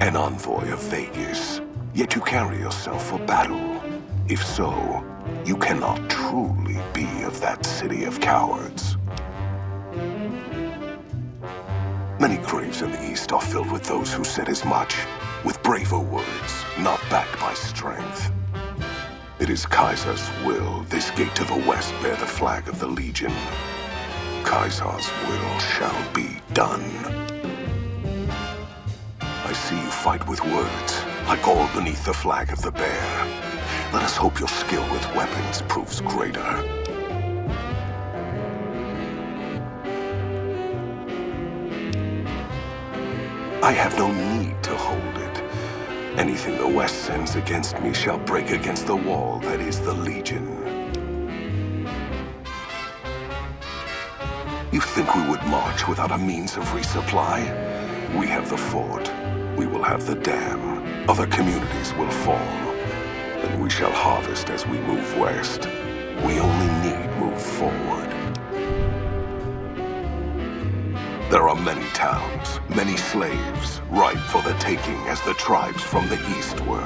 an envoy of Vegas, yet you carry yourself for battle. If so, you cannot truly be of that city of cowards. Many graves in the East are filled with those who said as much, with braver words, not backed by strength. It is Kaiser's will this gate to the west bear the flag of the Legion. Kaiser's will shall be done. I see you fight with words, like all beneath the flag of the bear. Let us hope your skill with weapons proves greater. I have no need to hold it. Anything the West sends against me shall break against the wall that is the Legion. You think we would march without a means of resupply? We have the fort. We will have the dam. Other communities will fall. And we shall harvest as we move west. We only need move forward. There are many towns, many slaves, ripe for the taking as the tribes from the east were.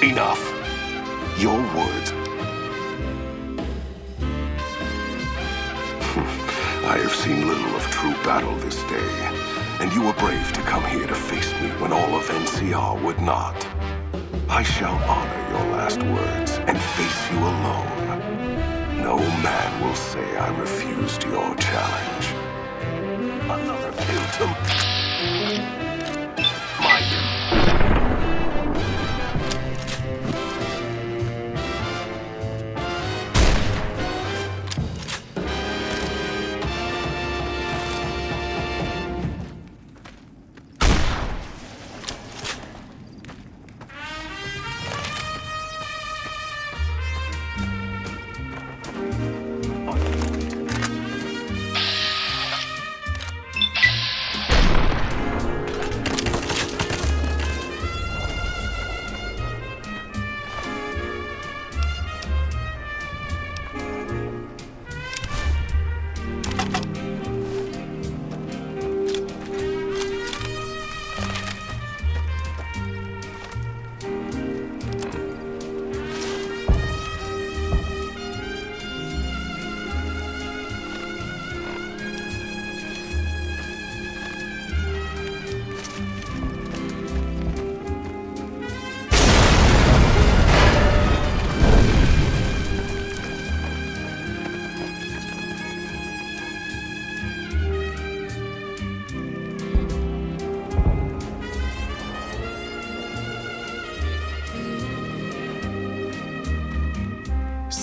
Enough. Your words. I have seen little of true battle this day, and you were brave to come here to face me when all of NCR would not. I shall honor your last words and face you alone. No man will say I refused your challenge. Another kill to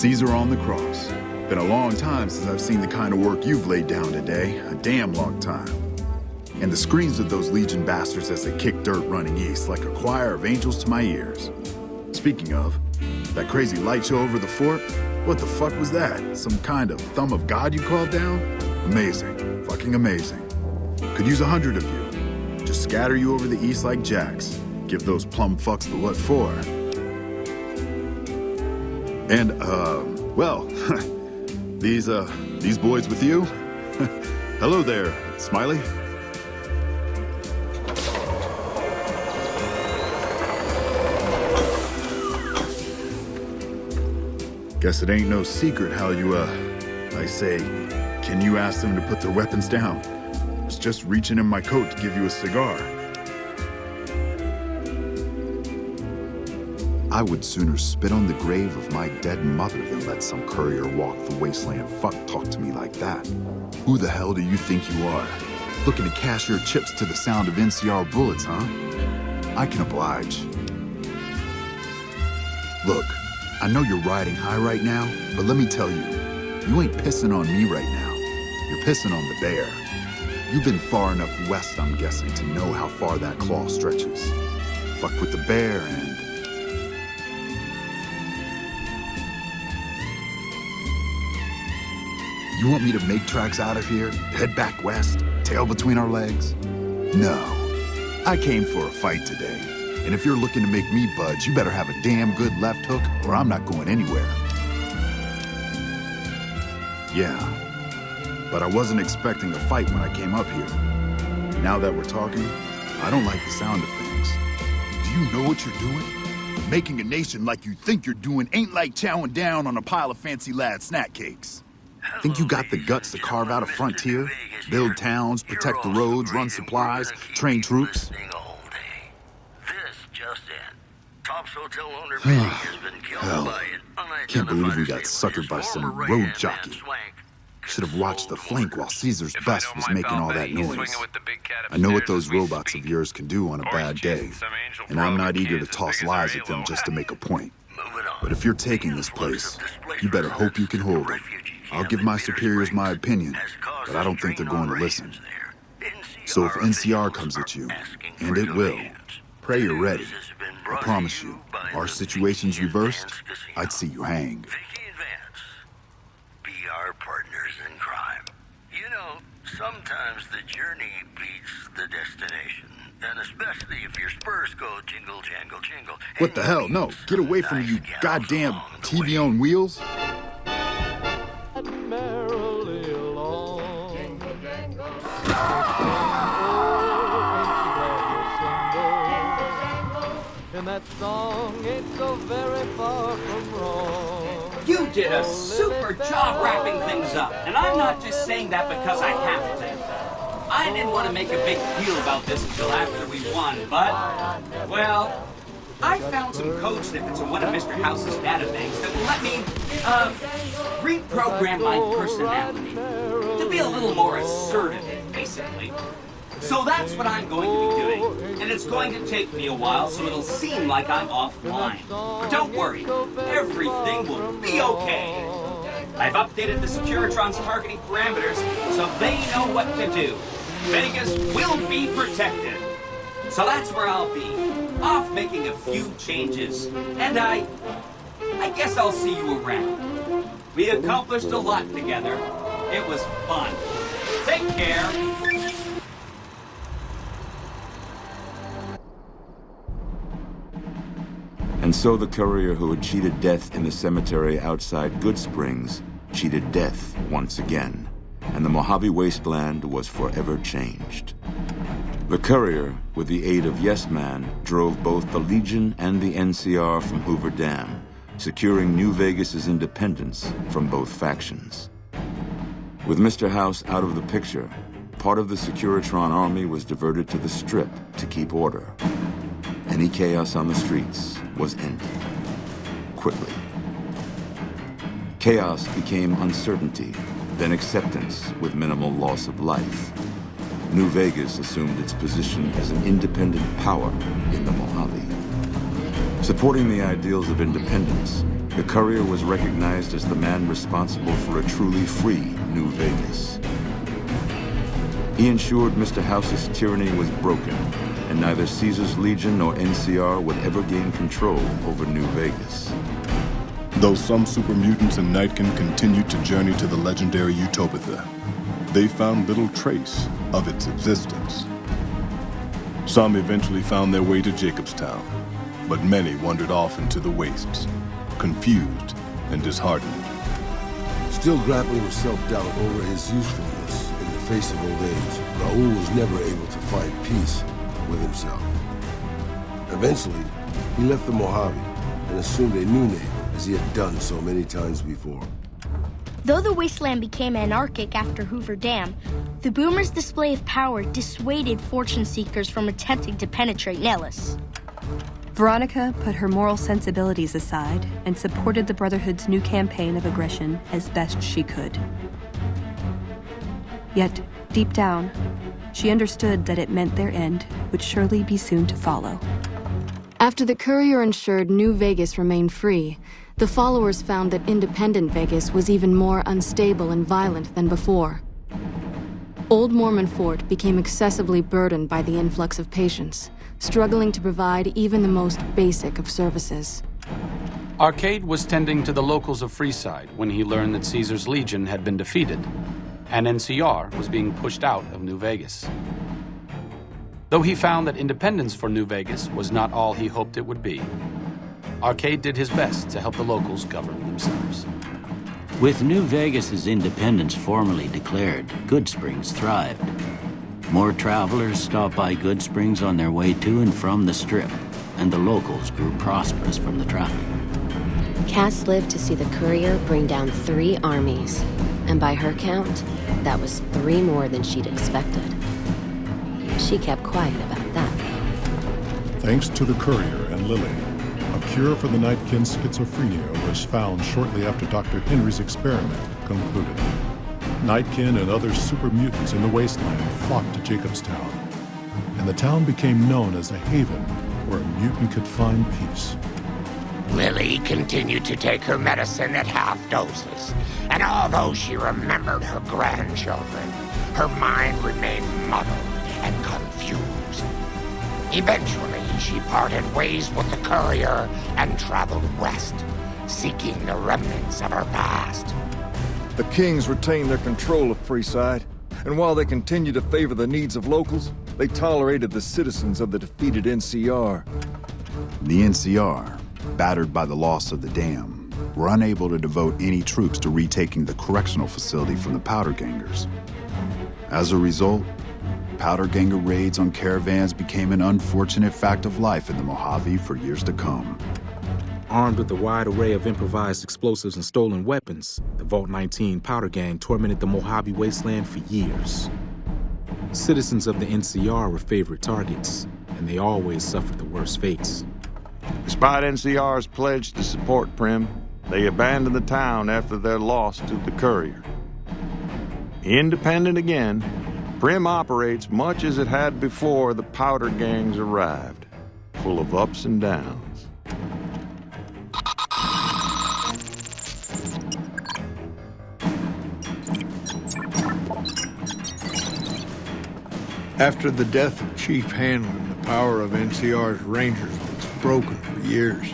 Caesar on the cross. Been a long time since I've seen the kind of work you've laid down today. A damn long time. And the screams of those Legion bastards as they kick dirt running east like a choir of angels to my ears. Speaking of, that crazy light show over the fort? What the fuck was that? Some kind of thumb of God you called down? Amazing. Fucking amazing. Could use 100 of you. Just scatter you over the east like jacks. Give those plum fucks the what for. And, well, these boys with you? Hello there, Smiley. Guess it ain't no secret how you, I say, can you ask them to put their weapons down? I was just reaching in my coat to give you a cigar. I would sooner spit on the grave of my dead mother than let some courier walk the wasteland fuck talk to me like that. Who the hell do you think you are? Looking to cash your chips to the sound of NCR bullets, huh? I can oblige. Look, I know you're riding high right now, but let me tell you, you ain't pissing on me right now. You're pissing on the bear. You've been far enough west, I'm guessing, to know how far that claw stretches. Fuck with the bear and... You want me to make tracks out of here, head back west, tail between our legs? No. I came for a fight today, and if you're looking to make me budge, you better have a damn good left hook or I'm not going anywhere. Yeah, but I wasn't expecting a fight when I came up here. Now that we're talking, I don't like the sound of things. Do you know what you're doing? Making a nation like you think you're doing ain't like chowing down on a pile of fancy lad snack cakes. Think you got the guts to carve out a frontier, build towns, protect the roads, run supplies, train troops? This just in. Top's hotel owner Big has been killed Hell, by an can't believe we unidentified got suckered by some former road right-hand jockey. man Swank. Should have watched the flank while Caesar's best was making all that noise. I I know what those robots of yours can do on a bad day, and I'm not eager to toss lies at them just to make a point. Moving on. But if you're taking this place, you better hope you can hold it. I'll give my superiors my opinion, but I don't think they're going to listen. So if NCR comes at you, and it will, pray you're ready. I promise you, our situation's reversed, I'd see you hanged. Vicky and Vance, be our partners in crime. You know, sometimes the journey beats the destination. And especially if your spurs go jingle, jangle, jingle. What the hell? No, get away from me, you goddamn TV on wheels. merrily along. And that song ain't so very far from wrong. You did a super job wrapping things up, and I'm not just saying that because I have to. I didn't want to make a big deal about this until after we won, but, well, I found some code snippets in one of Mr. House's databanks that will let me, reprogram my personality to be a little more assertive, basically. So that's what I'm going to be doing, and it's going to take me a while, so it'll seem like I'm offline. But don't worry, everything will be okay. I've updated the Securitron's targeting parameters, so they know what to do. Vegas will be protected. So that's where I'll be, off making a few changes. And I guess I'll see you around. We accomplished a lot together. It was fun. Take care. And so the courier who had cheated death in the cemetery outside Goodsprings cheated death once again, and the Mojave Wasteland was forever changed. The courier, with the aid of Yes Man, drove both the Legion and the NCR from Hoover Dam, securing New Vegas's independence from both factions. With Mr. House out of the picture, part of the Securitron army was diverted to the Strip to keep order. Any chaos on the streets was ended quickly. Chaos became uncertainty, then acceptance with minimal loss of life. New Vegas assumed its position as an independent power in the Mojave. Supporting the ideals of independence, the courier was recognized as the man responsible for a truly free New Vegas. He ensured Mr. House's tyranny was broken, and neither Caesar's Legion nor NCR would ever gain control over New Vegas. Though some super mutants in Nightkin continued to journey to the legendary Utopia, they found little trace of its existence. Some eventually found their way to Jacobstown, but many wandered off into the wastes, confused and disheartened. Still grappling with self-doubt over his usefulness in the face of old age, Raul was never able to find peace with himself. Eventually, he left the Mojave and assumed a new name, as he had done so many times before. Though the wasteland became anarchic after Hoover Dam, the Boomers' display of power dissuaded fortune seekers from attempting to penetrate Nellis. Veronica put her moral sensibilities aside and supported the Brotherhood's new campaign of aggression as best she could. Yet, deep down, she understood that it meant their end would surely be soon to follow. After the courier ensured New Vegas remained free, the followers found that independent Vegas was even more unstable and violent than before. Old Mormon Fort became excessively burdened by the influx of patients, struggling to provide even the most basic of services. Arcade was tending to the locals of Freeside when he learned that Caesar's Legion had been defeated, and NCR was being pushed out of New Vegas. Though he found that independence for New Vegas was not all he hoped it would be, Arcade did his best to help the locals govern themselves. With New Vegas's independence formally declared, Goodsprings thrived. More travelers stopped by Good Springs on their way to and from the Strip, and the locals grew prosperous from the traffic. Cass lived to see the courier bring down 3 armies, and by her count, that was 3 more than she'd expected. She kept quiet about that. Thanks to the courier and Lily, a cure for the Nightkin's schizophrenia was found shortly after Dr. Henry's experiment concluded. Nightkin and other super mutants in the wasteland flocked to Jacobstown, and the town became known as a haven where a mutant could find peace. Lily continued to take her medicine at half doses, and although she remembered her grandchildren, her mind remained muddled and confused. Eventually, she parted ways with the courier and traveled west, seeking the remnants of her past. The Kings retained their control of Freeside, and while they continued to favor the needs of locals, they tolerated the citizens of the defeated NCR. The NCR, battered by the loss of the dam, were unable to devote any troops to retaking the correctional facility from the Powder Gangers. As a result, Powder Ganger raids on caravans became an unfortunate fact of life in the Mojave for years to come. Armed with a wide array of improvised explosives and stolen weapons, the Vault 19 Powder Gang tormented the Mojave wasteland for years. Citizens of the NCR were favorite targets, and they always suffered the worst fates. Despite NCR's pledge to support Prim, they abandoned the town after their loss to the courier. Independent again, Prim operates much as it had before the Powder Gangs arrived, full of ups and downs. After the death of Chief Hanlon, the power of NCR's Rangers was broken for years.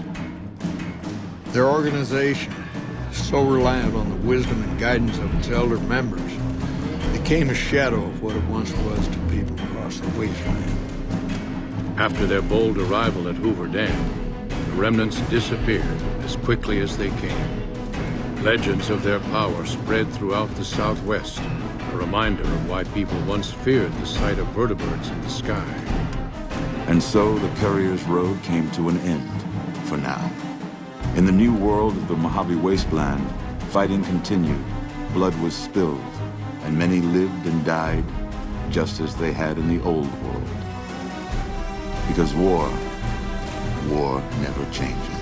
Their organization, so reliant on the wisdom and guidance of its elder members, became a shadow of what it once was to people across the wasteland. After their bold arrival at Hoover Dam, the remnants disappeared as quickly as they came. Legends of their power spread throughout the Southwest, a reminder of why people once feared the sight of vertebrates in the sky. And so the Courier's Road came to an end, for now. In the new world of the Mojave Wasteland, fighting continued, blood was spilled, and many lived and died just as they had in the old world. Because war never changes.